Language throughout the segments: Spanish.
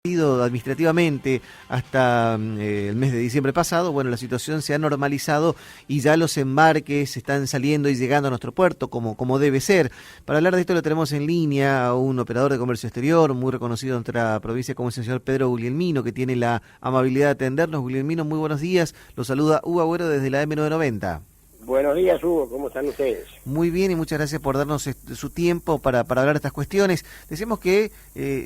Administrativamente hasta el mes de diciembre pasado, bueno, la situación se ha normalizado y ya los embarques están saliendo y llegando a nuestro puerto como debe ser. Para hablar de esto lo tenemos en línea a un operador de comercio exterior muy reconocido en nuestra provincia como es el señor Pedro Guglielmino, que tiene la amabilidad de atendernos. Guglielmino, muy buenos días. Lo saluda Hugo Agüero desde la M990. Buenos días, Hugo, ¿cómo están ustedes? Muy bien y muchas gracias por darnos su tiempo para hablar de estas cuestiones. Decimos que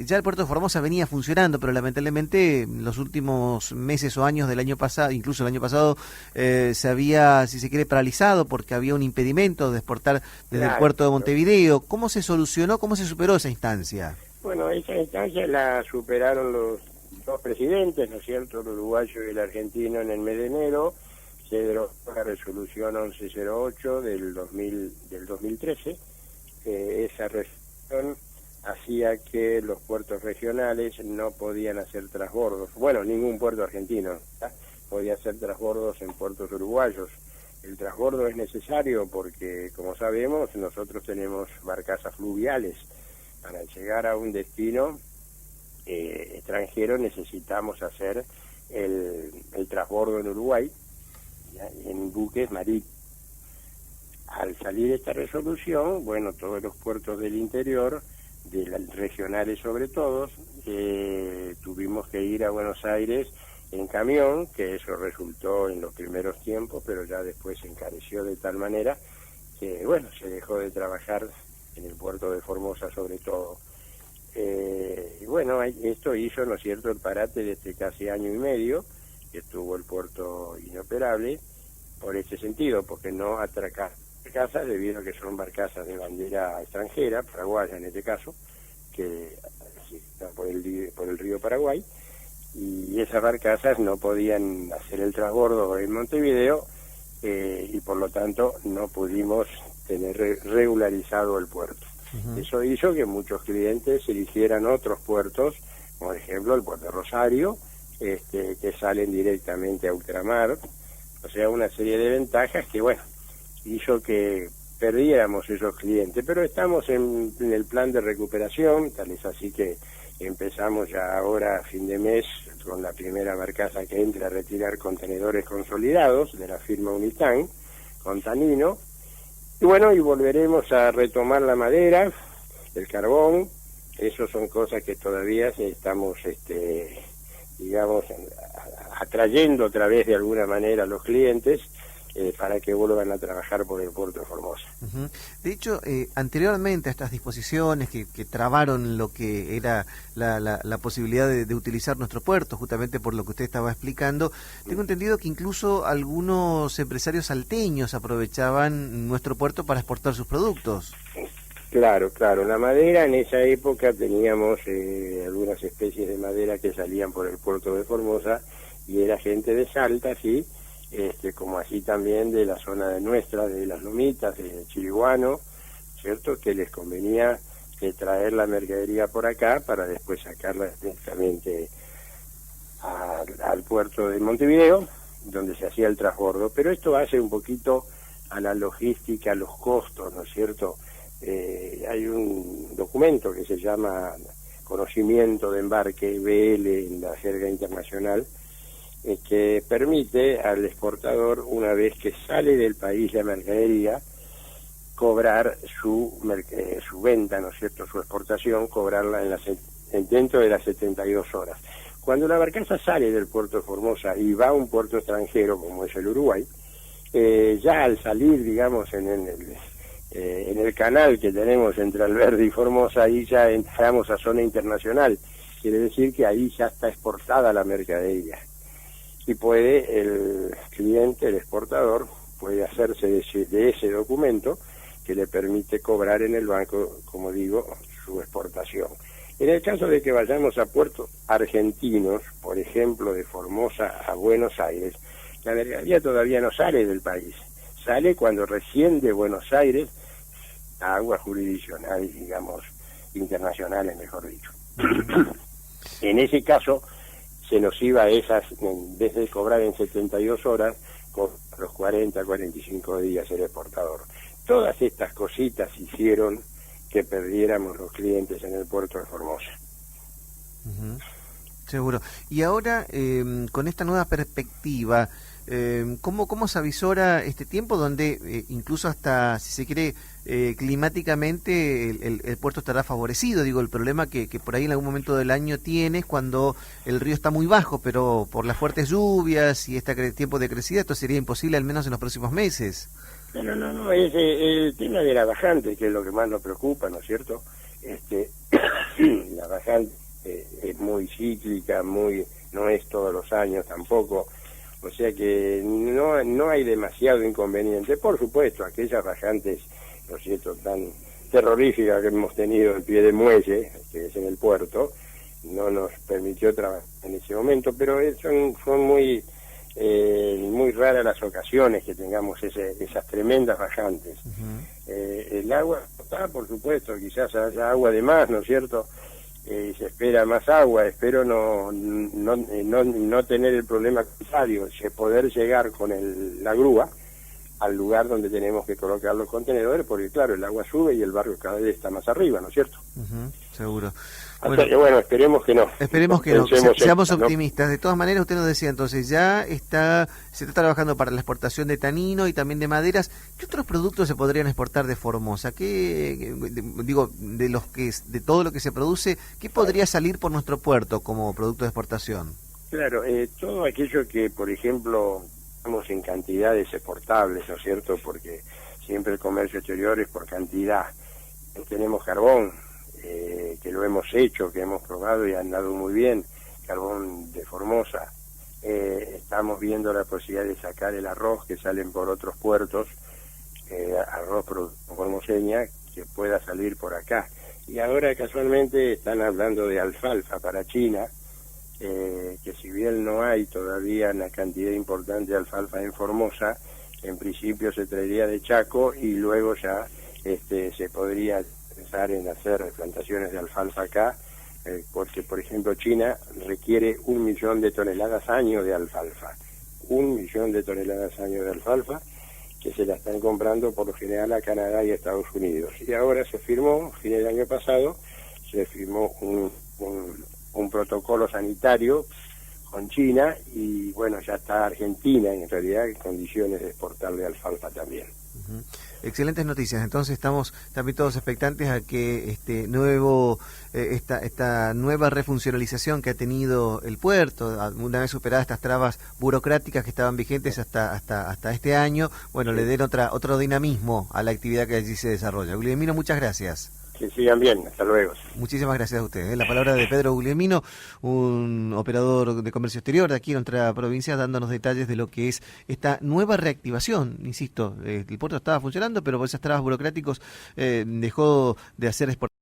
ya el puerto de Formosa venía funcionando, pero lamentablemente en los últimos meses o años del año pasado, incluso el año pasado, se había, si se quiere, paralizado porque había un impedimento de exportar desde el puerto de Montevideo. ¿Cómo se solucionó, cómo se superó esa instancia? Bueno, esa instancia la superaron los dos presidentes, ¿no es cierto?, el uruguayo y el argentino en el mes de enero. Se derogó la resolución 1108 del 2013. Esa resolución hacía que los puertos regionales no podían hacer transbordos. Bueno, ningún puerto argentino podía hacer transbordos en puertos uruguayos. El transbordo es necesario porque, como sabemos, nosotros tenemos barcazas fluviales. Para llegar a un destino extranjero necesitamos hacer el transbordo en Uruguay, en buques marítimos. Al salir esta resolución, bueno, todos los puertos del interior, regionales sobre todo, tuvimos que ir a Buenos Aires en camión, que eso resultó en los primeros tiempos, pero ya después se encareció de tal manera que, bueno, se dejó de trabajar en el puerto de Formosa sobre todo. Y bueno, esto hizo, ¿no es cierto?, el parate de este casi año y medio, que estuvo el puerto inoperable, por ese sentido, porque no atracar barcazas, debido a que son barcazas de bandera extranjera, paraguaya en este caso, que está por el río Paraguay, y esas barcazas no podían hacer el transbordo en Montevideo, y por lo tanto no pudimos tener regularizado el puerto. Eso hizo que muchos clientes eligieran otros puertos, por ejemplo el puerto de Rosario, que salen directamente a ultramar, o sea, una serie de ventajas que, bueno, hizo que perdiéramos esos clientes, pero estamos en el plan de recuperación, tal es así que empezamos ya ahora a fin de mes con la primera barcaza que entra a retirar contenedores consolidados de la firma Unitán, con Tanino, y bueno, y volveremos a retomar la madera, el carbón. Eso son cosas que todavía estamos, digamos, atrayendo otra vez de alguna manera a los clientes para que vuelvan a trabajar por el puerto de Formosa. De hecho, anteriormente a estas disposiciones que trabaron lo que era la posibilidad de utilizar nuestro puerto, justamente por lo que usted estaba explicando, tengo entendido que incluso algunos empresarios salteños aprovechaban nuestro puerto para exportar sus productos. Claro, la madera en esa época teníamos algunas especies de madera que salían por el puerto de Formosa y era gente de Salta, sí, como así también de la zona de nuestra, de las Lomitas, de Chiriguano, ¿cierto?, que les convenía traer la mercadería por acá para después sacarla directamente al puerto de Montevideo, donde se hacía el transbordo. Pero esto hace un poquito a la logística, a los costos, ¿no es cierto? Hay un documento que se llama Conocimiento de Embarque, BL en la jerga internacional, que permite al exportador, una vez que sale del país la mercadería, cobrar su venta, ¿no es cierto?, su exportación, cobrarla dentro de las 72 horas. Cuando la barcaza sale del puerto de Formosa y va a un puerto extranjero, como es el Uruguay, ya al salir, digamos, en el canal que tenemos entre Alberdi y Formosa, ahí ya entramos a zona internacional. Quiere decir que ahí ya está exportada la mercadería. Y puede el cliente, el exportador, puede hacerse de ese documento que le permite cobrar en el banco, como digo, su exportación. En el caso de que vayamos a puertos argentinos, por ejemplo, de Formosa a Buenos Aires, la mercadería todavía no sale del país. Sale cuando recién de Buenos Aires a aguas jurisdiccionales, digamos, internacionales, mejor dicho. En ese caso, se nos iba a esas, en vez de cobrar en 72 horas, con los 40, 45 días el exportador. Todas estas cositas hicieron que perdiéramos los clientes en el puerto de Formosa. Seguro. Y ahora, con esta nueva perspectiva, ¿cómo se avisora este tiempo donde incluso hasta, si se quiere, climáticamente el puerto estará favorecido? Digo, el problema que por ahí en algún momento del año tienes cuando el río está muy bajo, pero por las fuertes lluvias y este tiempo de crecida, esto sería imposible al menos en los próximos meses. No, es el tema de la bajante, que es lo que más nos preocupa, ¿no es cierto? La bajante es muy cíclica, no es todos los años tampoco, o sea que no hay demasiado inconveniente. Por supuesto, aquellas bajantes, ¿no es cierto?, tan terroríficas que hemos tenido en pie de muelle, que es en el puerto, no nos permitió trabajar en ese momento, pero son muy raras las ocasiones que tengamos esas tremendas bajantes. El agua está, por supuesto, quizás haya agua de más, ¿no es cierto?, se espera más agua. Espero no tener el problema contrario, poder llegar con la grúa al lugar donde tenemos que colocar los contenedores, porque claro, el agua sube y el barrio cada vez está más arriba, ¿no es cierto? Seguro. Bueno, esperemos que no. Esperemos que no, seamos optimistas. De todas maneras, usted nos decía entonces, se está trabajando para la exportación de tanino y también de maderas. ¿Qué otros productos se podrían exportar de Formosa? De todo lo que se produce, ¿qué podría salir por nuestro puerto como producto de exportación? Claro, todo aquello que, por ejemplo, estamos en cantidades exportables, ¿no es cierto? Porque siempre el comercio exterior es por cantidad. Tenemos carbón, que lo hemos hecho, que hemos probado y ha andado muy bien, carbón de Formosa. Estamos viendo la posibilidad de sacar el arroz que salen por otros puertos, arroz formoseña, que pueda salir por acá. Y ahora casualmente están hablando de alfalfa para China, que si bien no hay todavía una cantidad importante de alfalfa en Formosa, en principio se traería de Chaco y luego ya se podría pensar en hacer plantaciones de alfalfa acá, porque por ejemplo China requiere 1 millón de toneladas año de alfalfa, 1 millón de toneladas año de alfalfa, que se la están comprando por lo general a Canadá y a Estados Unidos. Y ahora se firmó, fin del año pasado, se firmó un protocolo sanitario con China y bueno, ya está Argentina en realidad en condiciones de exportarle alfalfa también. Excelentes noticias. Entonces estamos también todos expectantes a que esta nueva refuncionalización que ha tenido el puerto, una vez superadas estas trabas burocráticas que estaban vigentes hasta este año, bueno, le den otro dinamismo a la actividad que allí se desarrolla. Guglielmino, muchas gracias. Que sigan bien, hasta luego. Muchísimas gracias a ustedes. La palabra de Pedro Guglielmino, un operador de comercio exterior de aquí en nuestra provincia, dándonos detalles de lo que es esta nueva reactivación. Insisto, el puerto estaba funcionando, pero por esas trabas burocráticos dejó de hacer exportación.